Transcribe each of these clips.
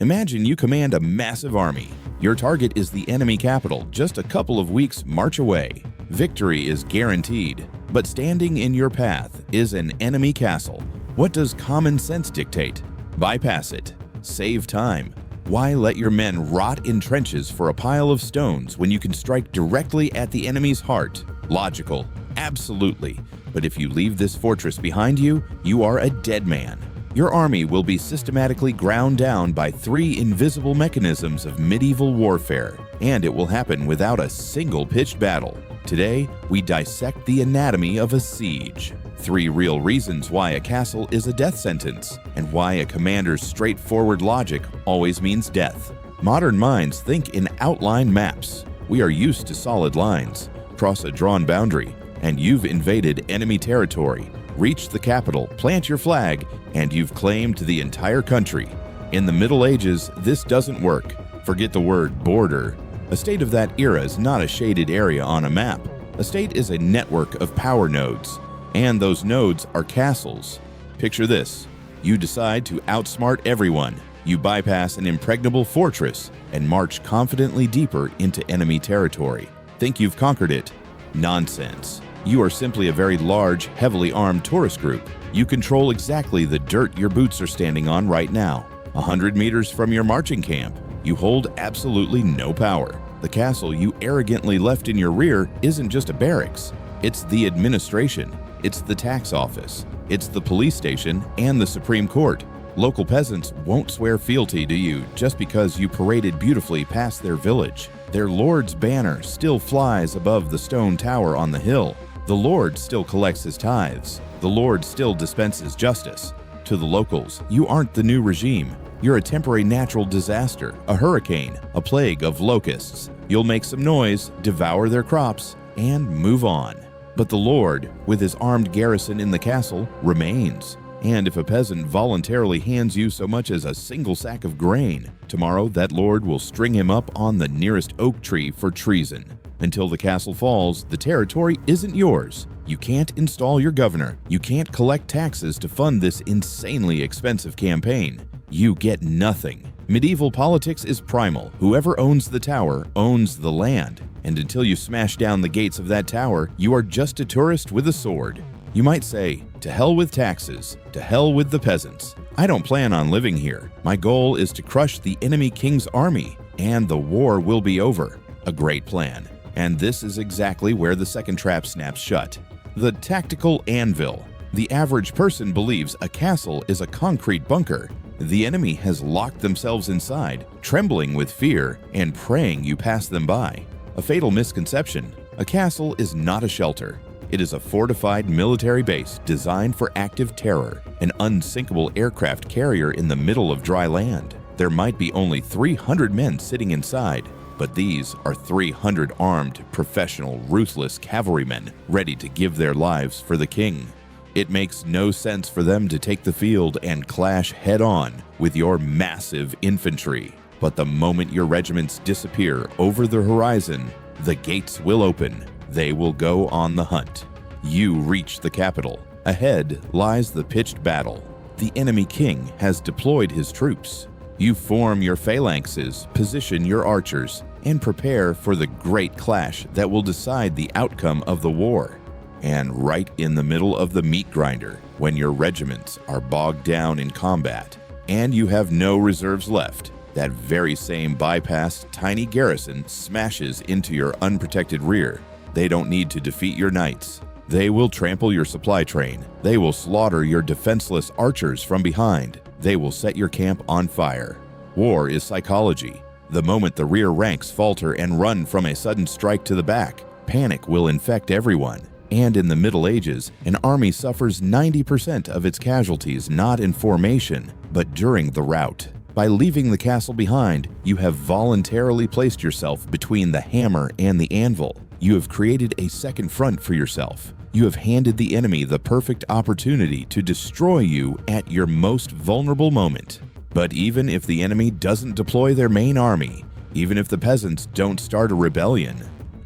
Imagine you command a massive army. Your target is the enemy capital, just a couple of weeks' march away. Victory is guaranteed, but standing in your path is an enemy castle. What does common sense dictate? Bypass it. Save time. Why let your men rot in trenches for a pile of stones when you can strike directly at the enemy's heart? Logical. Absolutely. But if you leave this fortress behind you, you are a dead man. Your army will be systematically ground down by 3 invisible mechanisms of medieval warfare, and it will happen without a single pitched battle. Today, we dissect the anatomy of a siege. 3 real reasons why a castle is a death sentence, and why a commander's straightforward logic always means death. Modern minds think in outline maps. We are used to solid lines. Cross a drawn boundary, and you've invaded enemy territory. Reach the capital, plant your flag, and you've claimed the entire country. In the Middle Ages, this doesn't work. Forget the word border. A state of that era is not a shaded area on a map. A state is a network of power nodes, and those nodes are castles. Picture this. You decide to outsmart everyone. You bypass an impregnable fortress and march confidently deeper into enemy territory. Think you've conquered it? Nonsense. You are simply a very large, heavily armed tourist group. You control exactly the dirt your boots are standing on right now. 100 meters from your marching camp, you hold absolutely no power. The castle you arrogantly left in your rear isn't just a barracks. It's the administration. It's the tax office. It's the police station and the Supreme Court. Local peasants won't swear fealty to you just because you paraded beautifully past their village. Their lord's banner still flies above the stone tower on the hill. The lord still collects his tithes. The lord still dispenses justice. To the locals, you aren't the new regime. You're a temporary natural disaster, a hurricane, a plague of locusts. You'll make some noise, devour their crops, and move on. But the lord, with his armed garrison in the castle, remains. And if a peasant voluntarily hands you so much as a single sack of grain, tomorrow that lord will string him up on the nearest oak tree for treason. Until the castle falls, the territory isn't yours. You can't install your governor. You can't collect taxes to fund this insanely expensive campaign. You get nothing. Medieval politics is primal. Whoever owns the tower owns the land. And until you smash down the gates of that tower, you are just a tourist with a sword. You might say, to hell with taxes, to hell with the peasants. I don't plan on living here. My goal is to crush the enemy king's army, and the war will be over. A great plan. And this is exactly where the second trap snaps shut. The tactical anvil. The average person believes a castle is a concrete bunker. The enemy has locked themselves inside, trembling with fear and praying you pass them by. A fatal misconception. A castle is not a shelter. It is a fortified military base designed for active terror, an unsinkable aircraft carrier in the middle of dry land. There might be only 300 men sitting inside, but these are 300 armed, professional, ruthless cavalrymen ready to give their lives for the king. It makes no sense for them to take the field and clash head-on with your massive infantry. But the moment your regiments disappear over the horizon, the gates will open. They will go on the hunt. You reach the capital. Ahead lies the pitched battle. The enemy king has deployed his troops. You form your phalanxes, position your archers, and prepare for the great clash that will decide the outcome of the war. And right in the middle of the meat grinder, when your regiments are bogged down in combat, and you have no reserves left, that very same bypassed tiny garrison smashes into your unprotected rear. They don't need to defeat your knights. They will trample your supply train. They will slaughter your defenseless archers from behind. They will set your camp on fire. War is psychology. The moment the rear ranks falter and run from a sudden strike to the back, panic will infect everyone. And in the Middle Ages, an army suffers 90% of its casualties not in formation, but during the rout. By leaving the castle behind, you have voluntarily placed yourself between the hammer and the anvil. You have created a second front for yourself. You have handed the enemy the perfect opportunity to destroy you at your most vulnerable moment. But even if the enemy doesn't deploy their main army, even if the peasants don't start a rebellion,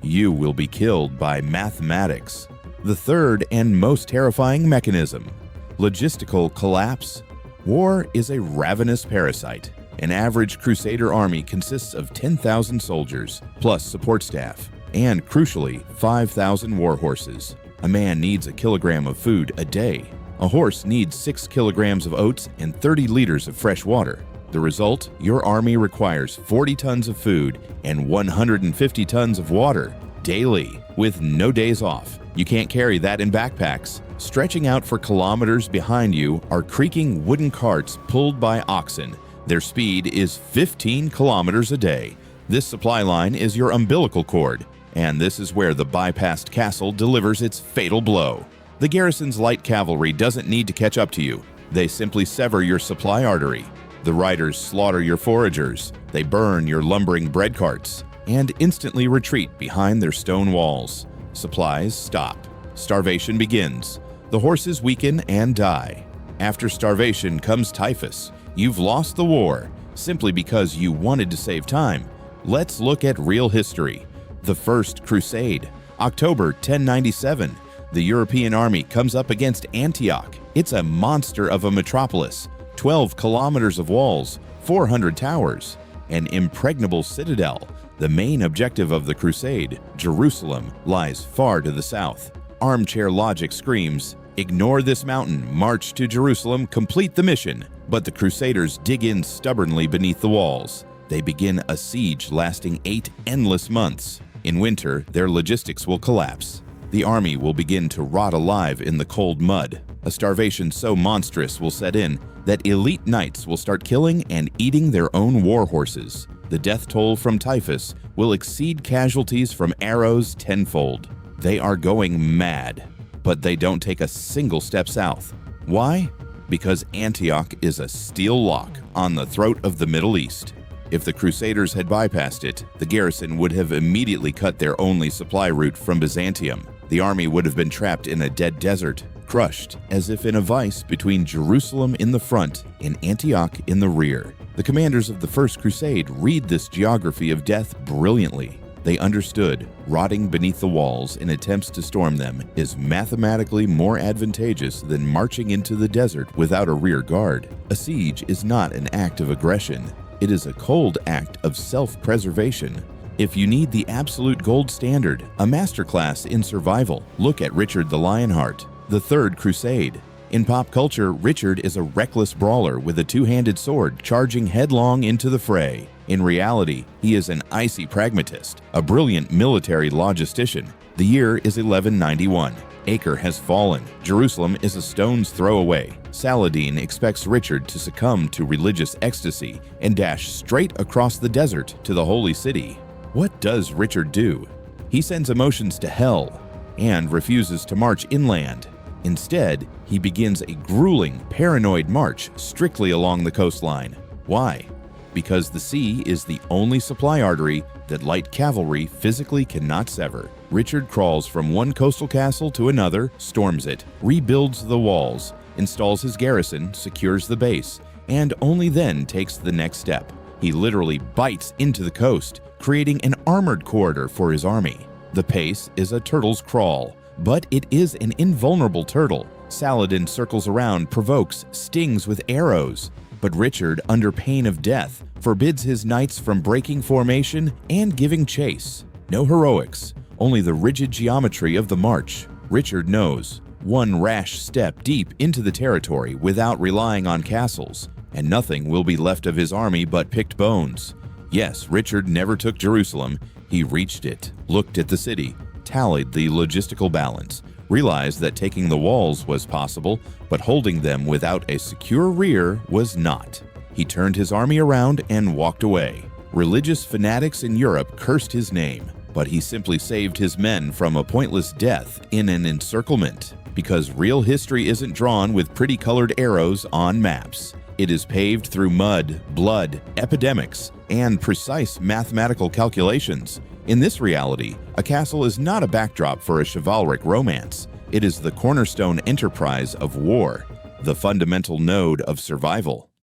you will be killed by mathematics. The third and most terrifying mechanism, logistical collapse. War is a ravenous parasite. An average Crusader army consists of 10,000 soldiers, plus support staff, and crucially, 5,000 war horses. A man needs a kilogram of food a day. A horse needs 6 kilograms of oats and 30 liters of fresh water. The result, your army requires 40 tons of food and 150 tons of water daily, with no days off. You can't carry that in backpacks. Stretching out for kilometers behind you are creaking wooden carts pulled by oxen. Their speed is 15 kilometers a day. This supply line is your umbilical cord, and this is where the bypassed castle delivers its fatal blow. The garrison's light cavalry doesn't need to catch up to you. They simply sever your supply artery. The riders slaughter your foragers. They burn your lumbering bread carts and instantly retreat behind their stone walls. Supplies stop. Starvation begins. The horses weaken and die. After starvation comes typhus. You've lost the war simply because you wanted to save time. Let's look at real history. The First Crusade, October 1097. The European army comes up against Antioch. It's a monster of a metropolis, 12 kilometers of walls, 400 towers, an impregnable citadel. The main objective of the crusade, Jerusalem, lies far to the south. Armchair logic screams, ignore this mountain, march to Jerusalem, complete the mission. But the Crusaders dig in stubbornly beneath the walls. They begin a siege lasting 8 endless months. In winter, their logistics will collapse. The army will begin to rot alive in the cold mud. A starvation so monstrous will set in that elite knights will start killing and eating their own war horses. The death toll from typhus will exceed casualties from arrows tenfold. They are going mad, but they don't take a single step south. Why? Because Antioch is a steel lock on the throat of the Middle East. If the Crusaders had bypassed it, the garrison would have immediately cut their only supply route from Byzantium. The army would have been trapped in a dead desert, crushed as if in a vice between Jerusalem in the front and Antioch in the rear. The commanders of the First Crusade read this geography of death brilliantly. They understood rotting beneath the walls in attempts to storm them is mathematically more advantageous than marching into the desert without a rear guard. A siege is not an act of aggression. It is a cold act of self-preservation. If you need the absolute gold standard, a masterclass in survival, look at Richard the Lionheart, the Third Crusade. In pop culture, Richard is a reckless brawler with a two-handed sword charging headlong into the fray. In reality, he is an icy pragmatist, a brilliant military logistician. The year is 1191. Acre has fallen. Jerusalem is a stone's throw away. Saladin expects Richard to succumb to religious ecstasy and dash straight across the desert to the holy city. What does Richard do? He sends emotions to hell and refuses to march inland. Instead, he begins a grueling, paranoid march strictly along the coastline. Why? Because the sea is the only supply artery that light cavalry physically cannot sever. Richard crawls from one coastal castle to another, storms it, rebuilds the walls, installs his garrison, secures the base, and only then takes the next step. He literally bites into the coast, creating an armored corridor for his army. The pace is a turtle's crawl, but it is an invulnerable turtle. Saladin circles around, provokes, stings with arrows. But Richard, under pain of death, forbids his knights from breaking formation and giving chase. No heroics, only the rigid geometry of the march. Richard knows one rash step deep into the territory without relying on castles, and nothing will be left of his army but picked bones. Yes, Richard never took Jerusalem. He reached it, looked at the city, tallied the logistical balance, realized that taking the walls was possible, but holding them without a secure rear was not. He turned his army around and walked away. Religious fanatics in Europe cursed his name, but he simply saved his men from a pointless death in an encirclement, because real history isn't drawn with pretty colored arrows on maps. It is paved through mud, blood, epidemics, and precise mathematical calculations. In this reality, a castle is not a backdrop for a chivalric romance. It is the cornerstone enterprise of war, the fundamental node of survival.